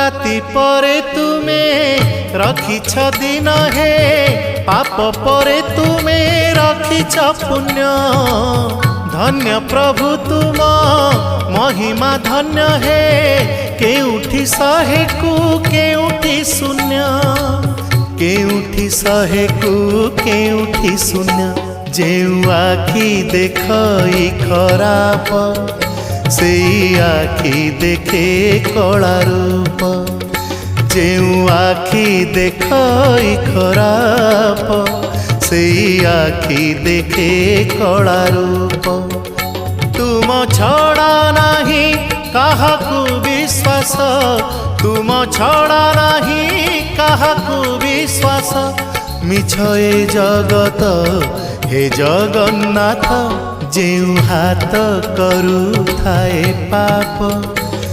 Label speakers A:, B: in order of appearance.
A: राति परे तुमे रखिछ दिन हे पाप परे तुमे रखिछ पुण्य धन्य प्रभु तुम महिमा धन्य हे केउठी शहे को केउठी शून्य केउठी शहे को केउठी शून्य जेउ आखि देखई खराप से आखि देखे कला रूप जेउ आखि देखई खराप से आखि देखे कला रूप तुम छड़ा नहीं काहाकू विश्वास तुम छड़ा नहीं काहाकू विश्वास मिछ ए जगत हे जगन्नाथ जेउ हाथ करू थाए पाप।